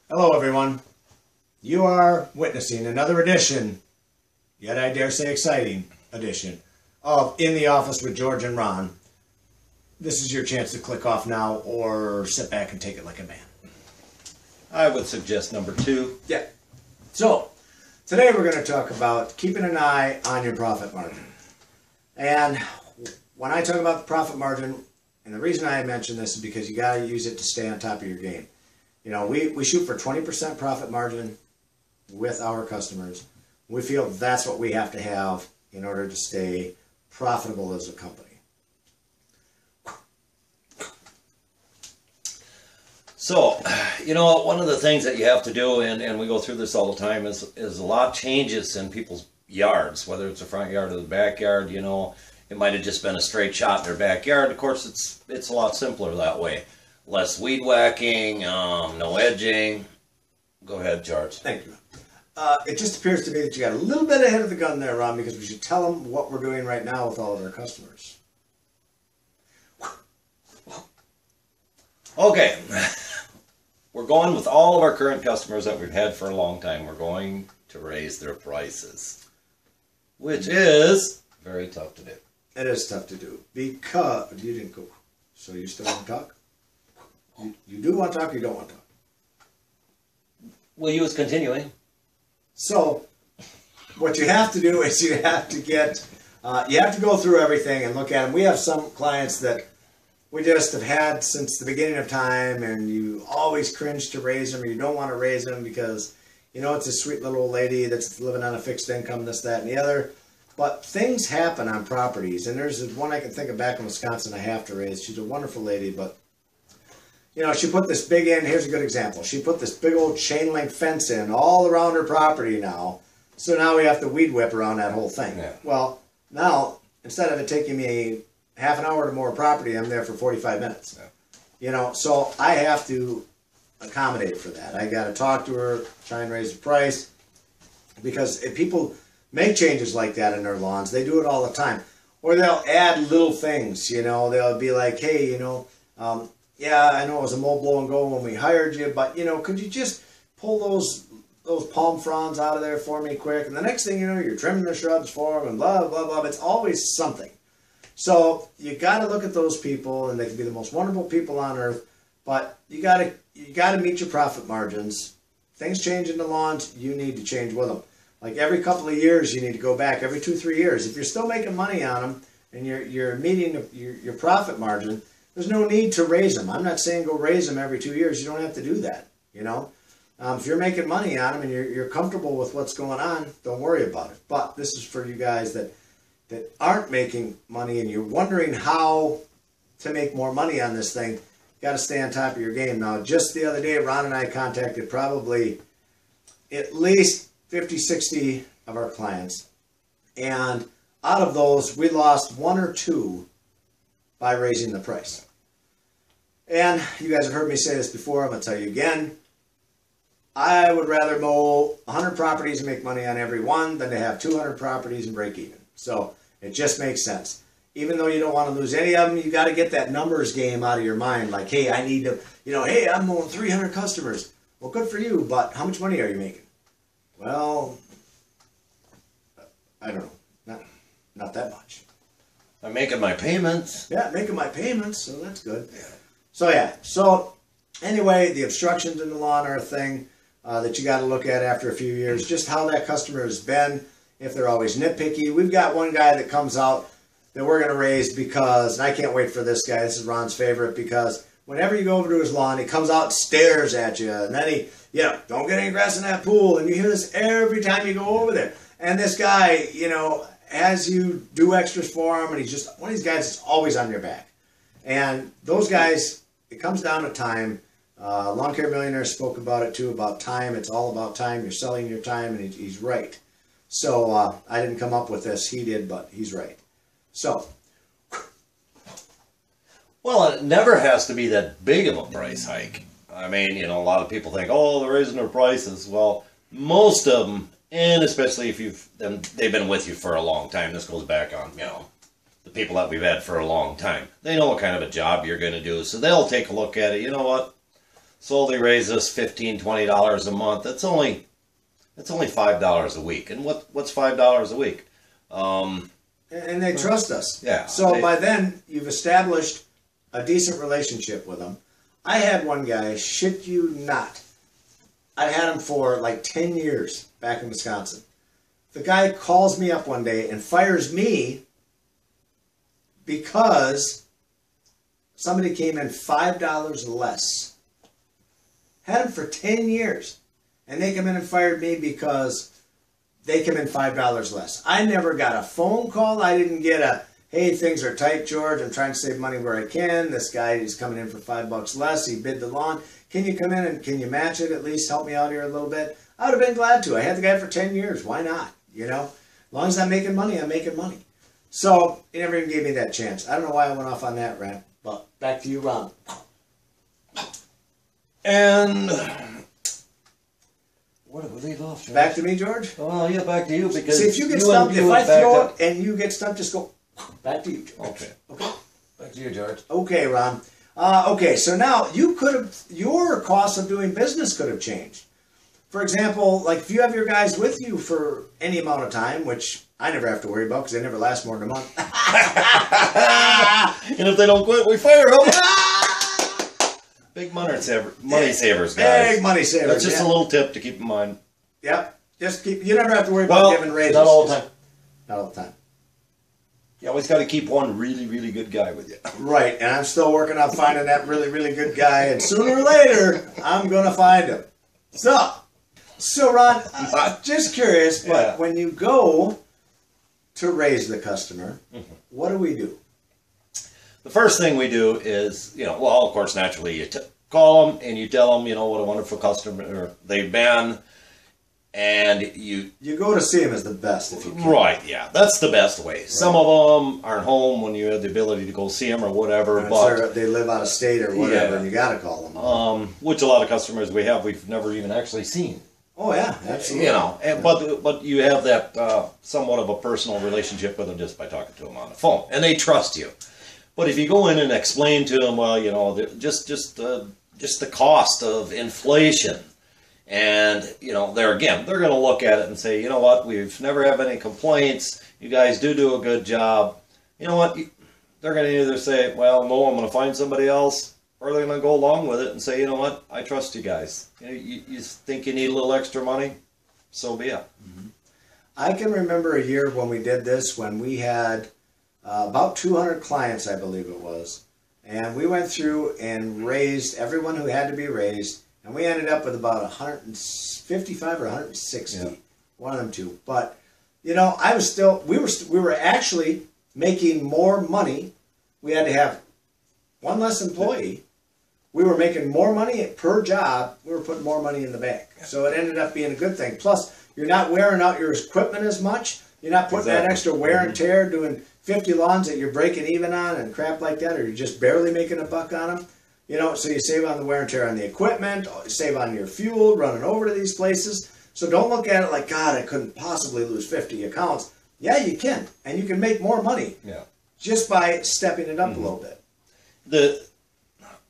Hello everyone. You are witnessing another edition, yet I dare say exciting edition, of In the Office with George and Ron. This is your chance to click off now or sit back and take it like a man. I would suggest number 2. Yeah. So, today we're going to talk about keeping an eye on your profit margin. And when I talk about the profit margin, and the reason I mention this is because you got to use it to stay on top of your game. You know, we shoot for 20% profit margin with our customers. We feel that's what we have to have in order to stay profitable as a company. So, you know, one of the things that you have to do, and we go through this all the time, is a lot of changes in people's yards, whether it's the front yard or the backyard. You know, it might have just been a straight shot in their backyard. Of course, it's a lot simpler that way. Less weed whacking, no edging. Go ahead, George. Thank you. It just appears to me that you got a little bit ahead of the gun there, Ron, because we should tell them what we're doing right now with all of our customers. Okay. We're going with all of our current customers that we've had for a long time. We're going to raise their prices, which is very tough to do. It is tough to do because you didn't go. So you still want to talk? You do want to talk or you don't want to talk? Well, you was continuing. So what you have to do is you have to go through everything and look at them. We have some clients that we just have had since the beginning of time, and you always cringe to raise them, or you don't want to raise them because, you know, it's a sweet little old lady that's living on a fixed income, this, that, and the other. But things happen on properties, and there's one I can think of back in Wisconsin I have to raise. She's a wonderful lady, but, you know, she put this big in. Here's a good example. She put this big old chain link fence in all around her property now. So now we have to weed whip around that whole thing. Yeah. Well, now, instead of it taking me half an hour to mow a property, I'm there for 45 minutes. Yeah. You know, so I have to accommodate for that. I got to talk to her, try and raise the price. Because if people make changes like that in their lawns, they do it all the time. Or they'll add little things, you know. They'll be like, hey, you know, yeah, I know it was a mow, blow, and go when we hired you, but, you know, could you just pull those palm fronds out of there for me quick? And the next thing you know, you're trimming the shrubs for them and blah, blah, blah. It's always something. So you got to look at those people, and they can be the most wonderful people on earth, but you got to meet your profit margins. Things change in the lawns, you need to change with them. Like every couple of years, you need to go back, every 2-3 years. If you're still making money on them and you're meeting your profit margin, there's no need to raise them. I'm not saying go raise them every 2 years. You don't have to do that, you know. If you're making money on them and you're comfortable with what's going on, don't worry about it. But this is for you guys that aren't making money and you're wondering how to make more money on this thing. You got to stay on top of your game. Now, just the other day, Ron and I contacted probably at least 50, 60 of our clients. And out of those, we lost 1 or 2 by raising the price. And you guys have heard me say this before. I'm going to tell you again. I would rather mow 100 properties and make money on every one than to have 200 properties and break even. So it just makes sense. Even though you don't want to lose any of them, you got to get that numbers game out of your mind. Like, hey, I need to, you know, hey, I'm mowing 300 customers. Well, good for you, but how much money are you making? Well, I don't know. Not that much. I'm making my payments. Yeah, making my payments, so that's good. Yeah. So, yeah. So, anyway, the obstructions in the lawn are a thing that you got to look at after a few years. Just how that customer has been, if they're always nitpicky. We've got one guy that comes out that we're going to raise because, and I can't wait for this guy. This is Ron's favorite because whenever you go over to his lawn, he comes out and stares at you. And then he, yeah, don't get any grass in that pool. And you hear this every time you go over there. And this guy, you know, has you do extras for him, and he's just one of these guys that's always on your back. And those guys, it comes down to time. Lawn Care Millionaire spoke about it too, about time. It's all about time. You're selling your time, and he's right. So I didn't come up with this. He did, but he's right. So. Well, it never has to be that big of a price hike. I mean, you know, a lot of people think, oh, they're raising their prices. Well, most of them, and especially if they've been with you for a long time. This goes back on, you know, the people that we've had for a long time. They know what kind of a job you're going to do, so they'll take a look at it. You know what? slowly raise us $15, $20 a month. It's only $5 a week. And what's $5 a week? And they trust us. Yeah. So by then, you've established a decent relationship with them. I had one guy, shit you not. I had him for like 10 years back in Wisconsin. The guy calls me up one day and fires me because somebody came in $5 less. Had him for 10 years. And they come in and fired me because they come in $5 less. I never got a phone call. I didn't get a, hey, things are tight, George. I'm trying to save money where I can. This guy is coming in for $5 less. He bid the lawn. Can you come in and can you match it? At least help me out here a little bit. I would have been glad to. I had the guy for 10 years. Why not? You know, as long as I'm making money, I'm making money. So he never even gave me that chance. I don't know why I went off on that rant, but back to you, Ron. And what did we leave off, George? Back to me, George? Well, yeah, back to you, because see, if you get stumped, if I throw it and you get stumped, just go back to you, George. Okay. Okay. Back to you, George. Okay, Ron. Okay, so now you could have, your cost of doing business could have changed. For example, like if you have your guys with you for any amount of time, which I never have to worry about because they never last more than a month. And if they don't quit, we fire them. Big money savers, guys. Big money savers. That's just a little tip to keep in mind. Yep. Just keep. You never have to worry about giving raises. Not all the time. Not all the time. You always got to keep one really, really good guy with you. Right, and I'm still working on finding that really, really good guy, and sooner or later, I'm gonna find him. So Ron, just curious, but when you go to raise the customer, what do we do? The first thing we do is, well, of course, naturally, you call them and you tell them, what a wonderful customer they've been, and you go to see them is the best if you can. Right, yeah, that's the best way. Right. Some of them aren't home when you have the ability to go see them or whatever, but they live out of state or whatever, and you got to call them. Which a lot of customers we've never even actually seen. Oh yeah, absolutely. But you have that somewhat of a personal relationship with them just by talking to them on the phone, and they trust you. But if you go in and explain to them, well, just the cost of inflation, and they're going to look at it and say, you know what, we've never had any complaints. You guys do a good job. You know what? They're going to either say, well, no, I'm going to find somebody else, or they're going to go along with it and say, you know what, I trust you guys. You think you need a little extra money? So be it. Mm-hmm. I can remember a year when we did this, when we had about 200 clients, I believe it was. And we went through and raised everyone who had to be raised. And we ended up with about 155 or 160. Yeah. One of them two. But, I was still, we were actually making more money. We had to have one less employee. We were making more money per job. We were putting more money in the bank. So it ended up being a good thing. Plus, you're not wearing out your equipment as much. You're not putting that extra wear and tear, doing 50 lawns that you're breaking even on and crap like that, or you're just barely making a buck on them. So you save on the wear and tear on the equipment, save on your fuel, running over to these places. So don't look at it like, God, I couldn't possibly lose 50 accounts. Yeah, you can. And you can make more money just by stepping it up a little bit.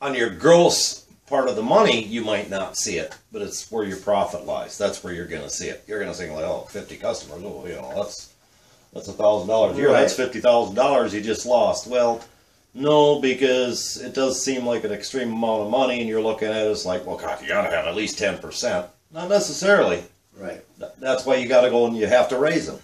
On your gross part of the money, you might not see it, but it's where your profit lies. That's where you're going to see it. You're going to think, like, 50 customers, that's $1,000 a year. Right. That's $50,000 you just lost. Well, no, because it does seem like an extreme amount of money, and you're looking at it as like, well, God, you got to have at least 10%. Not necessarily. Right. That's why you got to go and you have to raise them.